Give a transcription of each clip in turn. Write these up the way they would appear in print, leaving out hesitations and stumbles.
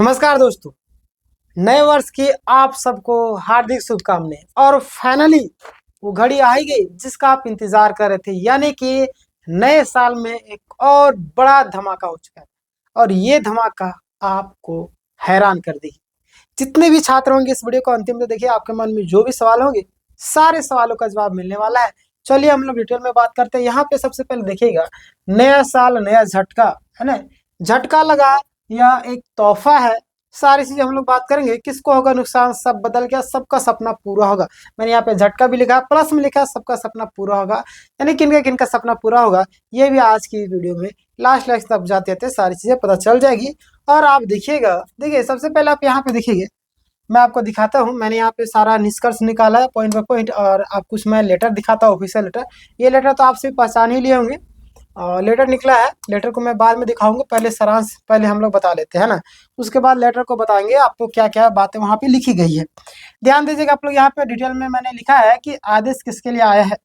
नमस्कार दोस्तों। नए वर्ष की आप सबको हार्दिक शुभकामनाएं। और फाइनली वो घड़ी आ ही गई जिसका आप इंतजार कर रहे थे, यानी कि नए साल में एक और बड़ा धमाका हो चुका है। और ये धमाका आपको हैरान कर देगी। जितने भी छात्र होंगे इस वीडियो को अंतिम तक देखिए, आपके मन में जो भी सवाल होंगे सारे सवालों का जवाब मिलने वाला है। चलिए हम लोग डिटेल में बात करते हैं। यहाँ पे सबसे पहले देखिएगा, नया साल नया झटका है ना। झटका लगा या एक तोहफा है, सारी चीजें हम लोग बात करेंगे। किसको होगा नुकसान, सब बदल गया, सबका सपना पूरा होगा। मैंने यहाँ पे झटका भी लिखा, प्लस में लिखा सबका सपना पूरा होगा, यानी किनका सपना पूरा होगा ये भी आज की वीडियो में लास्ट तक जाते थे सारी चीजें पता चल जाएगी। और आप देखिएगा, देखिए सबसे पहले आप यहाँ पे देखिए, मैं आपको दिखाता हूँ। मैंने यहाँ पे सारा निष्कर्ष निकाला है पॉइंट बाय पॉइंट, और आप कुछ मैं लेटर दिखाता हूँ, ऑफिशियल लेटर। ये लेटर तो आपसे पहचान ही लिए होंगे। लेटर निकला है, लेटर को मैं बाद में दिखाऊंगा, पहले सारांश पहले हम लोग बता लेते हैं ना, उसके बाद लेटर को बताएंगे आपको क्या क्या बातें वहाँ पे लिखी गई है। ध्यान दीजिएगा आप लोग, यहाँ पे डिटेल में मैंने लिखा है कि आदेश किसके लिए आया है।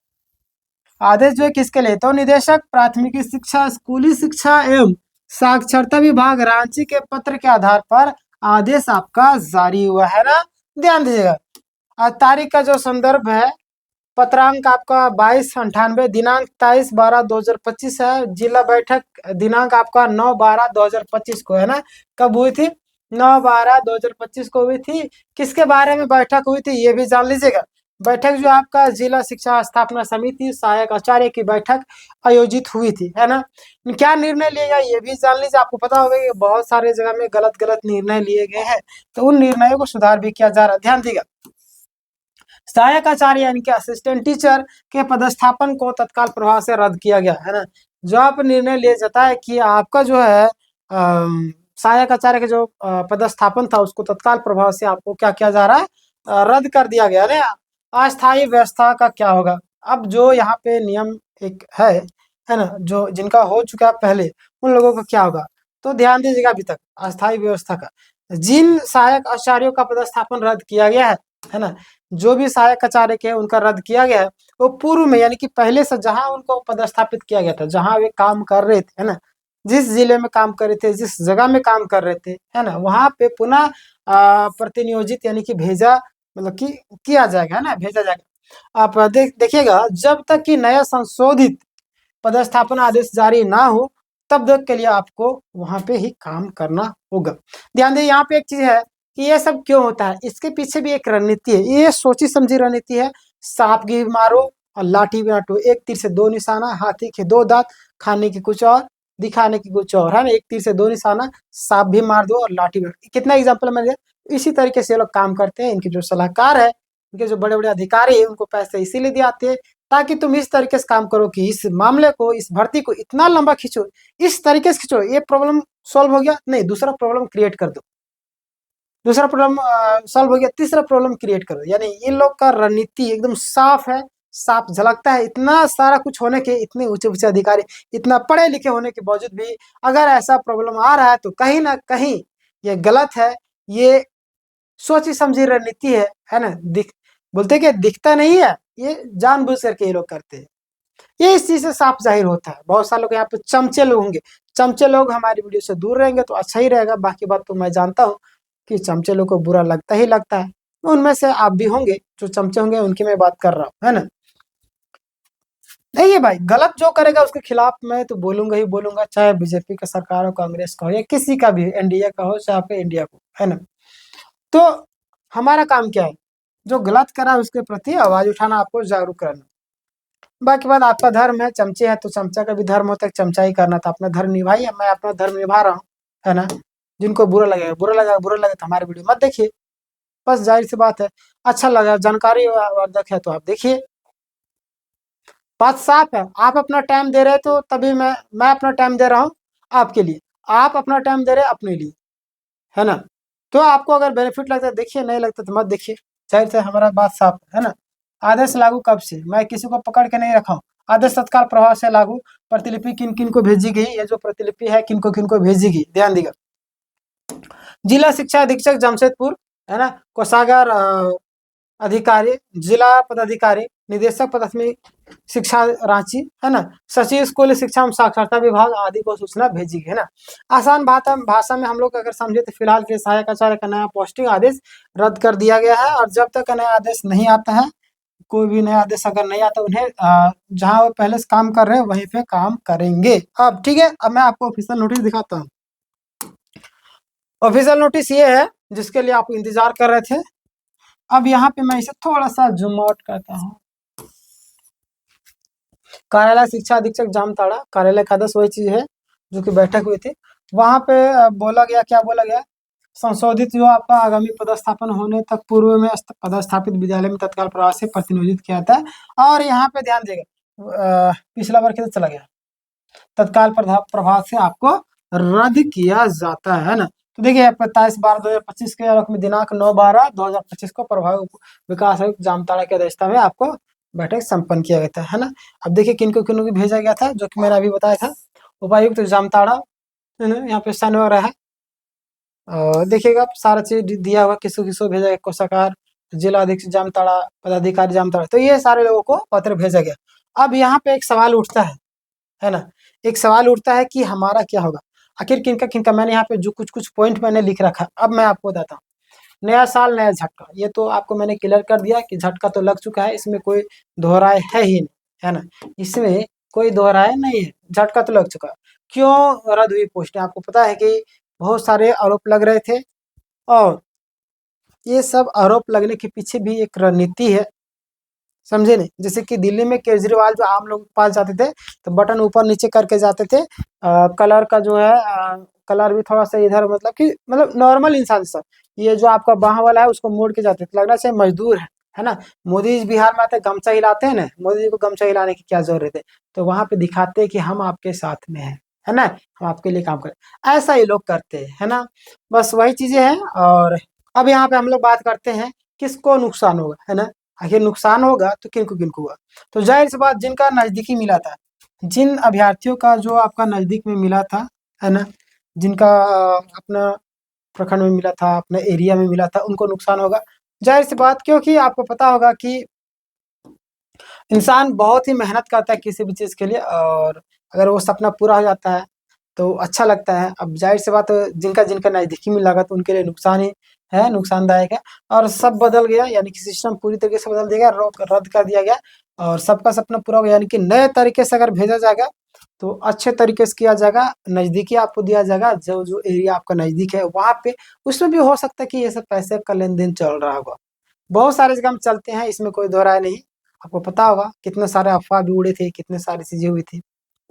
आदेश जो है किसके लिए, तो निदेशक प्राथमिक शिक्षा स्कूली शिक्षा एवं साक्षरता विभाग रांची के पत्र के आधार पर आदेश आपका जारी हुआ है ना। ध्यान दीजिएगा, आज तारीख का जो संदर्भ है, पत्रांक आपका 2298, दिनांक 23/12/2025 है। जिला बैठक दिनांक आपका 9/12/2025 को है ना। कब हुई थी, 9/12/2025 को हुई थी। किसके बारे में बैठक हुई थी ये भी जान लीजिएगा। बैठक जो आपका जिला शिक्षा स्थापना समिति सहायक आचार्य की बैठक आयोजित हुई थी, है ना। क्या निर्णय लिया गया ये भी जान लीजिए। आपको पता होगा कि बहुत सारे जगह में गलत गलत निर्णय लिए गए हैं, तो उन निर्णयों को सुधार भी किया जा रहा है। ध्यान दीजिएगा, सहायक आचार्य यानी कि असिस्टेंट टीचर के पदस्थापन को तत्काल प्रभाव से रद्द किया गया है ना। जो आप निर्णय लिया जाता है कि आपका जो है सहायक आचार्य का जो पदस्थापन था उसको तत्काल प्रभाव से आपको क्या किया जा रहा है, रद्द कर दिया गया है। अस्थायी व्यवस्था का क्या होगा, अब जो यहाँ पे नियम एक है ना, जो जिनका हो चुका है पहले, उन लोगों का क्या होगा। तो ध्यान दीजिएगा, अभी तक अस्थायी व्यवस्था का जिन सहायक आचार्यों का पदस्थापन रद्द किया गया है ना, जो भी सहायक आचार्य के उनका रद्द किया गया है, वो पूर्व में यानी कि पहले से जहां उनको पदस्थापित किया गया था, जहां वे काम कर रहे थे, है ना, जिस जिले में काम कर रहे थे, जिस जगह में काम कर रहे थे, है ना, वहां पे पुनः प्रतिनियोजित यानी कि भेजा, मतलब कि किया जाएगा, है ना, भेजा जाएगा। आप देखिएगा, जब तक कि नया संशोधित पदस्थापना आदेश जारी ना हो तब तक के लिए आपको वहां पे ही काम करना होगा। ध्यान दीजिए, यहाँ पे एक चीज है कि ये सब क्यों होता है, इसके पीछे भी एक रणनीति है। ये सोची समझी रणनीति है। सांप की मारो और लाठी भी काटो, एक तीर से दो निशाना, हाथी के दो दांत, खाने की कुछ और दिखाने की कुछ और, है ना। एक तीर से दो निशाना, सांप भी मार दो और लाठी भी। कितना एग्जाम्पल मैंने, इसी तरीके से ये लोग काम करते हैं। इनके जो सलाहकार है, इनके जो बड़े बड़े अधिकारी है, उनको पैसे इसीलिए दिए आते हैं ताकि तुम इस तरीके से काम करो कि इस मामले को, इस भर्ती को इतना लंबा खींचो, इस तरीके से खींचो, ये प्रॉब्लम सॉल्व हो गया, नहीं दूसरा प्रॉब्लम क्रिएट कर दो, दूसरा प्रॉब्लम सॉल्व हो गया, तीसरा प्रॉब्लम क्रिएट करो। यानी इन लोग का रणनीति एकदम साफ है, साफ झलकता है। इतना सारा कुछ होने के, इतने ऊंचे ऊंचे अधिकारी, इतना पढ़े लिखे होने के बावजूद भी अगर ऐसा प्रॉब्लम आ रहा है तो कहीं ना कहीं ये गलत है, ये सोची समझी रणनीति है ना। बोलते कि दिखता नहीं है, ये जानबूझ करके ये लोग करते हैं। ये इस चीज से साफ जाहिर होता है। बहुत सारे लोग यहाँ पे चमचे लोग होंगे, चमचे लोग हमारी वीडियो से दूर रहेंगे तो अच्छा ही रहेगा। बाकी बात तो मैं जानता हूँ कि चमचे लोग को बुरा लगता ही लगता है, उनमें से आप भी होंगे जो चमचे होंगे, उनकी मैं बात कर रहा हूँ, है ना। नहीं है भाई, गलत जो करेगा उसके खिलाफ मैं तो बोलूंगा ही बोलूंगा, चाहे बीजेपी का सरकार हो, कांग्रेस का हो, या किसी का भी, एनडीए का हो, चाहे आपके इंडिया को, है ना। तो हमारा काम क्या है, जो गलत करा है उसके प्रति आवाज उठाना, आपको जागरूक करना। बाकी बात आपका धर्म है, चमचे है तो चमचा का भी धर्म होता है, चमचा ही करना था, अपना धर्म निभाइए। मैं अपना धर्म निभा रहा हूँ, है ना। जिनको बुरा लगेगा बुरा लगेगा, बुरा लगे तो हमारे वीडियो मत देखिए, बस जाहिर सी बात है। अच्छा लगा, जानकारी वर्धक है तो आप देखिए, बात साफ है। आप अपना टाइम दे रहे तो तभी मैं अपना टाइम दे रहा हूँ आपके लिए, आप अपना टाइम दे रहे अपने लिए, है ना। तो आपको अगर बेनिफिट लगता है देखिए, नहीं लगता तो मत देखिए, जाहिर से हमारा बात साफ है ना। आदेश लागू कब से, मैं किसी को पकड़ के नहीं रखा हूँ। आदेश तत्काल प्रभाव से लागू, प्रतिलिपि किन किन को भेजी गई, ये जो प्रतिलिपि है किन को भेजी गई, ध्यान दीजिएगा। जिला शिक्षा अधीक्षक जमशेदपुर, है ना, कोषागार अधिकारी, जिला पदाधिकारी निदेशक प्राथमिक शिक्षा रांची, है ना, सचिव स्कूल शिक्षा एवं साक्षरता विभाग आदि को सूचना भेजी गई, है ना। आसान भाषा में हम लोग अगर समझे तो फिलहाल के सहायक आचार्य का नया पोस्टिंग आदेश रद्द कर दिया गया है, और जब तक नया आदेश नहीं आता है, कोई भी नया आदेश अगर नहीं आता, उन्हें जहां वो पहले से काम कर रहे हैं वहीं पे काम करेंगे। अब ठीक है, अब मैं आपको ऑफिशियल नोटिस दिखाता हूँ। ऑफिशियल नोटिस ये है जिसके लिए आप इंतजार कर रहे थे। अब यहाँ पे मैं इसे थोड़ा सा जूम आउट करता हूँ। कार्यालय शिक्षा अधीक्षक जामताड़ा, कार्यालय का आदेश वही चीज है जो कि बैठक हुई थी। वहां पे बोला गया, क्या बोला गया, संशोधित जो आपका आगामी पदस्थापन होने तक पूर्व में पदस्थापित विद्यालय में तत्काल प्रभाव से प्रतिनियोजित किया था। और यहाँ पे ध्यान देगा, पिछला बार कितना चला गया, तत्काल प्रभाव से आपको रद्द किया जाता है ना। तो देखिए 27/12/2025 के में दिनांक 9/12/2025 को प्रभावी विकास आयुक्त जामताड़ा की अध्यक्षता में आपको बैठक संपन्न किया गया था, है ना। अब देखिए किनको किनको की भेजा गया था, जो कि मैंने अभी बताया था। उपायुक्त जामताड़ा, है ना, यहाँ पे साइन वगैरह है। और देखिएगा सारा चीज दिया हुआ, किसको किसको भेजा गया, कोषागार, जिला अधीक्षक जामताड़ा, पदाधिकारी जामताड़ा, तो ये सारे लोगों को पत्र भेजा गया। अब यहाँ पे एक सवाल उठता है ना, एक सवाल उठता है कि हमारा क्या होगा, आखिर किनका किनका। मैंने यहाँ पे जो कुछ कुछ पॉइंट मैंने लिख रखा, अब मैं आपको बताता हूँ। नया साल नया झटका, ये तो आपको मैंने क्लियर कर दिया कि झटका तो लग चुका है, इसमें कोई दोहराए है ही नहीं, है ना, इसमें कोई दोहराए नहीं है, झटका तो लग चुका। क्यों रद्द हुई पोस्टें, आपको पता है कि बहुत सारे आरोप लग रहे थे, और ये सब आरोप लगने के पीछे भी एक रणनीति है, समझे नहीं। जैसे कि दिल्ली में केजरीवाल जो आम लोग के पास जाते थे तो बटन ऊपर नीचे करके जाते थे, कलर का जो है कलर भी थोड़ा सा इधर, मतलब कि मतलब नॉर्मल इंसान सब, ये जो आपका बाह वाला है उसको मोड़ के जाते थे, लगना चाहिए मजदूर है ना। मोदी जी बिहार में आते गमछा हिलाते हैं ना, मोदी जी को गमछा हिलाने की क्या जरूरत है, तो वहां पे दिखाते हैं कि हम आपके साथ में है ना, हम आपके लिए काम करें, ऐसा ही लोग करते हैं, है ना। बस वही चीजें हैं। और अब यहाँ पे हम लोग बात करते हैं किसको नुकसान होगा, है ना। आखिर नुकसान होगा तो किनको किनको हुआ, तो जाहिर सी बात जिनका नजदीकी मिला था, जिन अभ्यर्थियों का जो आपका नजदीक में मिला था, है ना, जिनका अपना प्रखंड में मिला था, अपने एरिया में मिला था, उनको नुकसान होगा, जाहिर सी बात। क्योंकि आपको पता होगा कि इंसान बहुत ही मेहनत करता है किसी भी चीज के लिए, और अगर वो सपना पूरा हो जाता है तो अच्छा लगता है। अब जाहिर सी बात जिनका जिनका नजदीकी में लगा तो उनके लिए नुकसान ही है, नुकसानदायक है। और सब बदल गया, यानी कि सिस्टम पूरी तरीके से बदल दिया गया, रद्द कर दिया गया, और सबका सपना पूरा हो गया, यानी कि नए तरीके से अगर भेजा जाएगा तो अच्छे तरीके से किया जाएगा, नजदीकी आपको दिया जाएगा, जो जो एरिया आपका नजदीक है वहां पे। उसमें भी हो सकता है कि ये सब पैसे का लेन देन चल रहा होगा, बहुत सारे जगह में चलते हैं, इसमें कोई दो राय नहीं। आपको पता होगा कितने सारे अफवाह भी उड़े थे, कितने सारी चीजें हुई थी,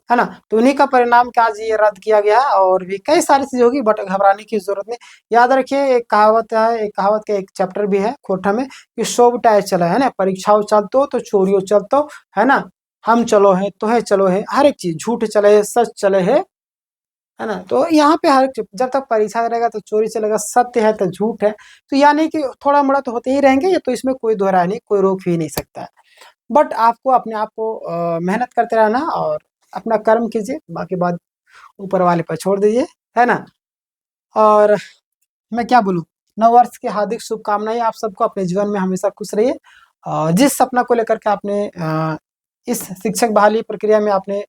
है ना। तो उन्हीं का परिणाम क्या, आज ये रद्द किया गया है, और भी कई सारी चीजें होगी, बट घबराने की जरूरत नहीं। याद रखिए एक कहावत है, एक कहावत का एक चैप्टर भी है खोटा में, कि शोभ टाइम चला है ना, परीक्षाओं चलतो तो चोरियों चलतो, है ना, हम चलो है तो है चलो है, हर एक चीज झूठ चले है सच चले है ना। तो यहाँ पे हर जब तक परीक्षा रहेगा तो चोरी चलेगा, सत्य है तो झूठ है, तो यानी कि थोड़ा मोड़ा तो होते ही रहेंगे, ये तो इसमें कोई दोहरा नहीं, कोई रोक ही नहीं सकता है। बट आपको अपने आप को मेहनत करते रहना और अपना कर्म कीजिए, बाकी बात ऊपर वाले पर छोड़ दीजिए, है ना। और मैं क्या बोलूँ, नव वर्ष की हार्दिक शुभकामनाएं आप सबको, अपने जीवन में हमेशा खुश रहिए। जिस सपना को लेकर के आपने इस शिक्षक बहाली प्रक्रिया में आपने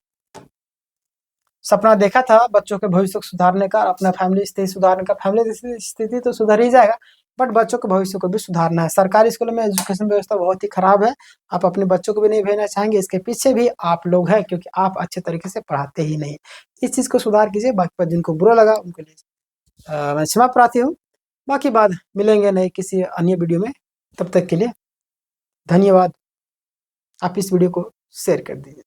सपना देखा था बच्चों के भविष्य को सुधारने का, अपना फैमिली स्थिति सुधारने का, फैमिली स्थिति तो सुधर ही जाएगा, बट बच्चों के भविष्य को भी सुधारना है। सरकारी स्कूलों में एजुकेशन व्यवस्था बहुत ही खराब है, आप अपने बच्चों को भी नहीं भेजना चाहेंगे, इसके पीछे भी आप लोग हैं, क्योंकि आप अच्छे तरीके से पढ़ाते ही नहीं। इस चीज़ को सुधार कीजिए, बाकी पर जिनको बुरा लगा उनके लिए मैं क्षमा प्रार्थी हूँ। बाकी बात मिलेंगे नए किसी अन्य वीडियो में, तब तक के लिए धन्यवाद। आप इस वीडियो को शेयर कर दीजिए।